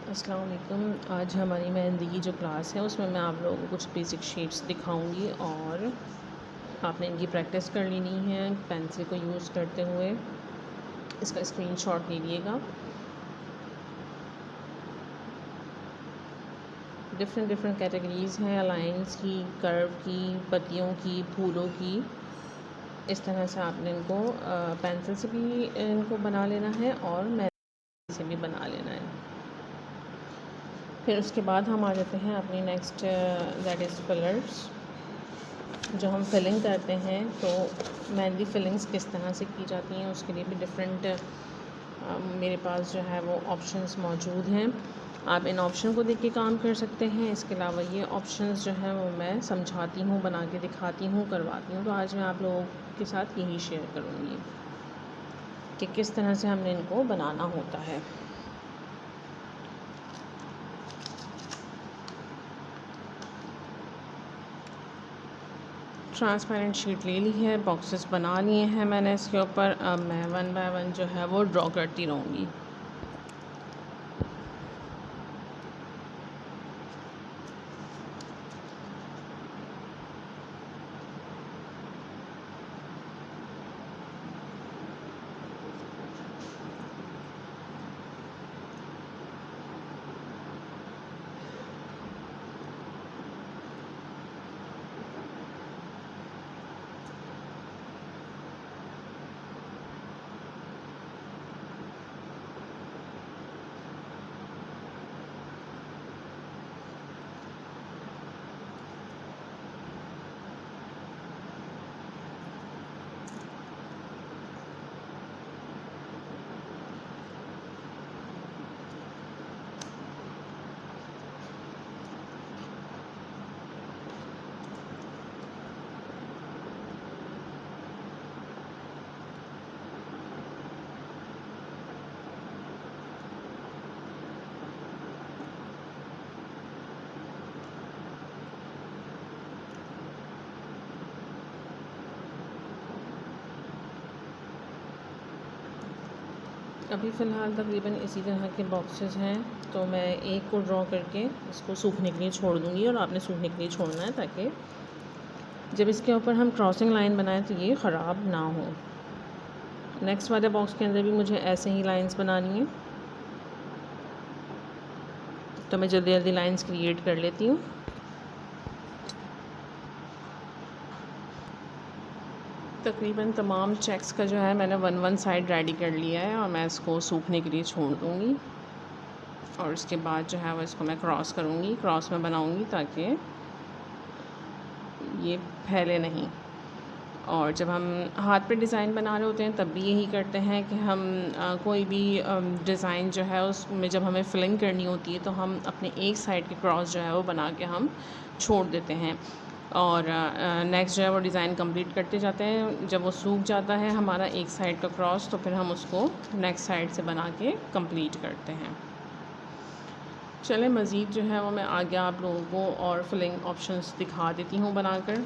अस्सलाम वालेकुम। आज हमारी मेहंदी की जो क्लास है उसमें मैं आप लोगों को कुछ बेसिक शेड्स दिखाऊंगी और आपने इनकी प्रैक्टिस कर लेनी है पेंसिल को यूज़ करते हुए। इसका स्क्रीनशॉट ले लीजिएगा। डिफरेंट कैटेगरीज़ हैं लाइंस की, कर्व की, पत्तियों की, फूलों की। इस तरह से आपने इनको पेंसिल से भी इनको बना लेना है और मेहंदी से भी बना लेना है। फिर उसके बाद हम आ जाते हैं अपनी नेक्स्ट दैट इज़ फिलर्स। जो हम फिलिंग करते हैं तो मेहंदी फिलिंग्स किस तरह से की जाती हैं उसके लिए भी डिफरेंट मेरे पास जो है वो ऑप्शंस मौजूद हैं। आप इन ऑप्शन को देख के काम कर सकते हैं। इसके अलावा ये ऑप्शंस जो है वो मैं समझाती हूँ, बना के दिखाती हूँ, करवाती हूँ। तो आज मैं आप लोगों के साथ यही शेयर करूँगी कि किस तरह से हमने इनको बनाना होता है। ट्रांसपेरेंट शीट ले ली है, बॉक्सेस बना लिए हैं मैंने इसके ऊपर। अब मैं वन बाय वन जो है वो ड्रॉ करती रहूँगी। अभी फ़िलहाल तकरीबन इसी तरह के बॉक्सेस हैं, तो मैं एक को ड्रॉ करके इसको सूखने के लिए छोड़ दूँगी और आपने सूखने के लिए छोड़ना है ताकि जब इसके ऊपर हम क्रॉसिंग लाइन बनाएं तो ये ख़राब ना हो। नेक्स्ट वाले बॉक्स के अंदर भी मुझे ऐसे ही लाइंस बनानी है, तो मैं जल्दी जल्दी लाइंस क्रिएट कर लेती हूँ। तकरीबन तमाम चेक्स का जो है मैंने वन साइड रेडी कर लिया है और मैं इसको सूखने के लिए छोड़ दूँगी। और उसके बाद जो है वो इसको मैं क्रॉस करूँगी, क्रॉस में बनाऊँगी ताकि ये फैले नहीं। और जब हम हाथ पे डिज़ाइन बना रहे होते हैं तब भी यही करते हैं कि हम कोई भी डिज़ाइन जो है उसमें जब हमें फिलिंग करनी होती है तो हम अपने एक साइड के क्रॉस जो है वो बना के हम छोड़ देते हैं और नेक्स्ट जो है वो डिज़ाइन कंप्लीट करते जाते हैं। जब वो सूख जाता है हमारा एक साइड का क्रॉस तो फिर हम उसको नेक्स्ट साइड से बना के कंप्लीट करते हैं। चलें मज़ीद जो है वो मैं आगे आप लोगों को और फिलिंग ऑप्शंस दिखा देती हूँ बनाकर।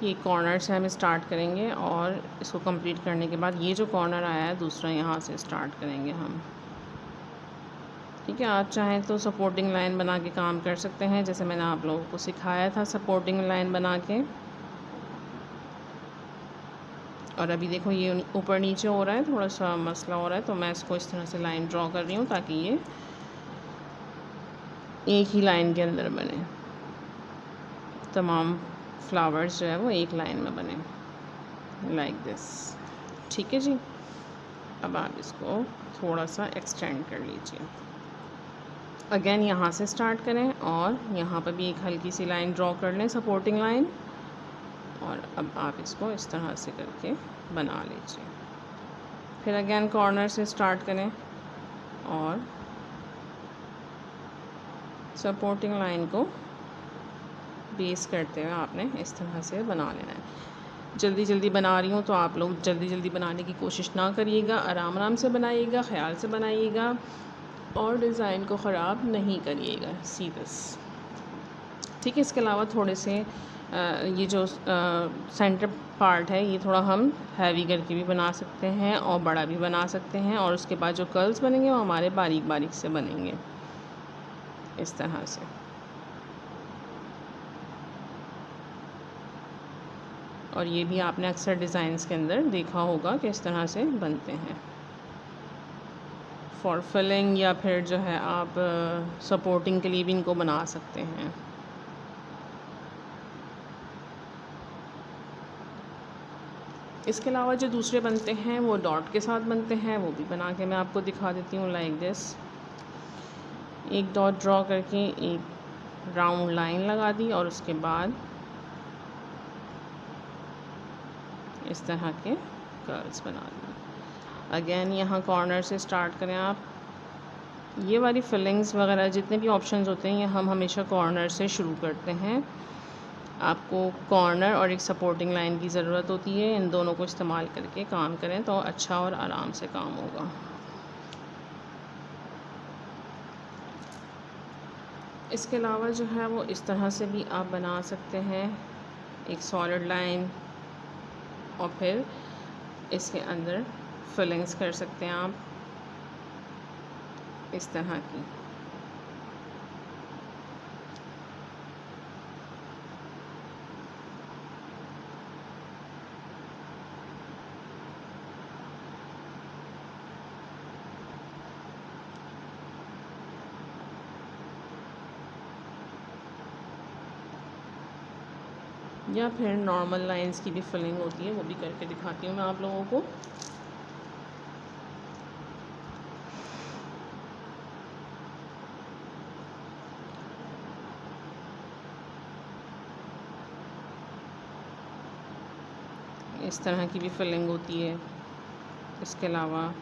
ये कॉर्नर से हम स्टार्ट करेंगे और इसको कंप्लीट करने के बाद ये जो कॉर्नर आया है दूसरा यहाँ से स्टार्ट करेंगे हम। ठीक है, आप चाहें तो सपोर्टिंग लाइन बना के काम कर सकते हैं जैसे मैंने आप लोगों को सिखाया था सपोर्टिंग लाइन बना के। और अभी देखो ये ऊपर नीचे हो रहा है, थोड़ा सा मसला हो रहा है, तो मैं इसको इस तरह से लाइन ड्रॉ कर रही हूँ ताकि ये एक ही लाइन के अंदर बने, तमाम फ्लावर्स जो है वो एक लाइन में बने लाइक दिस। ठीक है जी, अब आप इसको थोड़ा सा एक्सटेंड कर लीजिए। अगेन यहाँ से स्टार्ट करें और यहाँ पर भी एक हल्की सी लाइन ड्रॉ कर लें, सपोर्टिंग लाइन। और अब आप इसको इस तरह से करके बना लीजिए। फिर अगेन कॉर्नर से स्टार्ट करें और सपोर्टिंग लाइन को बेस करते हुए आपने इस तरह से बना लेना है। जल्दी जल्दी बना रही हूँ तो आप लोग जल्दी जल्दी बनाने की कोशिश ना करिएगा, आराम आराम से बनाइएगा, ख्याल से बनाइएगा और डिज़ाइन को ख़राब नहीं करिएगा सीधस। ठीक है। इसके अलावा थोड़े से ये जो सेंटर पार्ट है ये थोड़ा हम हैवी करके भी बना सकते हैं और बड़ा भी बना सकते हैं, और उसके बाद जो कर्ल्स बनेंगे वो हमारे बारीक बारीक से बनेंगे इस तरह से। और ये भी आपने अक्सर डिज़ाइंस के अंदर देखा होगा कि इस तरह से बनते हैं फॉर फिलिंग, या फिर जो है आप सपोर्टिंग के लिए भी इनको बना सकते हैं। इसके अलावा जो दूसरे बनते हैं वो डॉट के साथ बनते हैं, वो भी बना के मैं आपको दिखा देती हूँ। लाइक दिस, एक डॉट ड्रॉ करके एक राउंड लाइन लगा दी और उसके बाद इस तरह के कर्ल्स बना दिए। अगेन यहाँ कॉर्नर से स्टार्ट करें आप। ये वाली फिलिंग्स वगैरह जितने भी ऑप्शंस होते हैं ये हम हमेशा कॉर्नर से शुरू करते हैं। आपको कॉर्नर और एक सपोर्टिंग लाइन की ज़रूरत होती है, इन दोनों को इस्तेमाल करके काम करें तो अच्छा और आराम से काम होगा। इसके अलावा जो है वो इस तरह से भी आप बना सकते हैं, एक सॉलिड लाइन, और फिर इसके अंदर फिलिंग्स कर सकते हैं आप इस तरह की। या फिर नॉर्मल लाइंस की भी फिलिंग होती है, वो भी करके दिखाती हूँ मैं आप लोगों को। इस तरह की भी फिलिंग होती है। इसके अलावा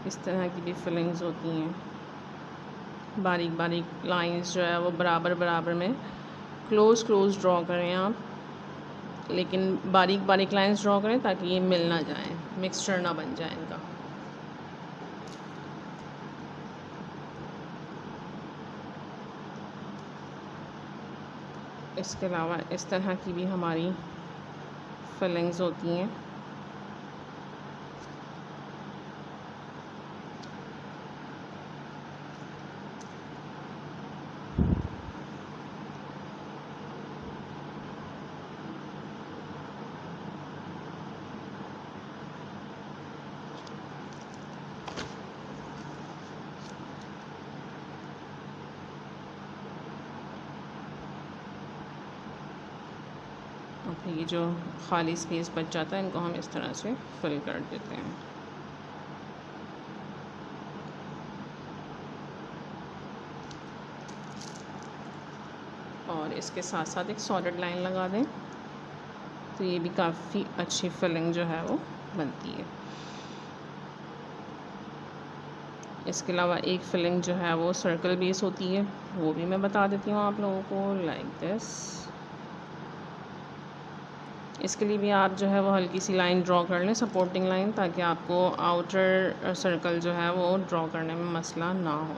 इस तरह की भी फिलिंग्स होती हैं। बारीक बारीक लाइंस जो है वो बराबर बराबर में क्लोज ड्रॉ करें आप, लेकिन बारीक बारीक लाइंस ड्रॉ करें ताकि ये मिल ना जाए, मिक्सचर ना बन जाए इनका। इसके अलावा इस तरह की भी हमारी फिलिंग्स होती हैं। और फिर ये जो खाली स्पेस बच जाता है इनको हम इस तरह से फिल कर देते हैं। और इसके साथ साथ एक सॉलिड लाइन लगा दें तो ये भी काफ़ी अच्छी फिलिंग जो है वो बनती है। इसके अलावा एक फिलिंग जो है वो सर्कल बेस होती है, वो भी मैं बता देती हूँ आप लोगों को। लाइक दिस, इसके लिए भी आप जो है वो हल्की सी लाइन ड्रॉ कर लें, सपोर्टिंग लाइन, ताकि आपको आउटर सर्कल जो है वो ड्रॉ करने में मसला ना हो।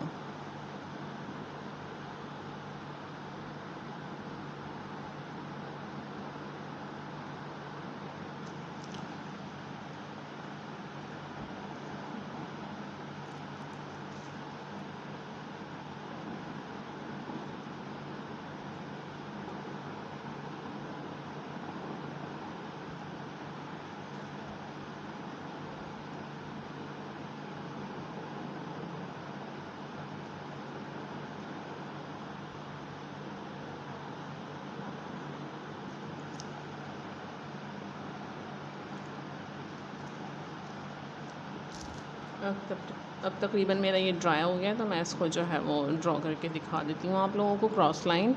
अब तकरीबन मेरा ये ड्राई हो गया, तो मैं इसको जो है वो ड्रॉ करके दिखा देती हूँ आप लोगों को। क्रॉस लाइन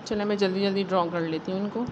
चलें मैं जल्दी जल्दी ड्रॉ कर लेती हूँ इनको।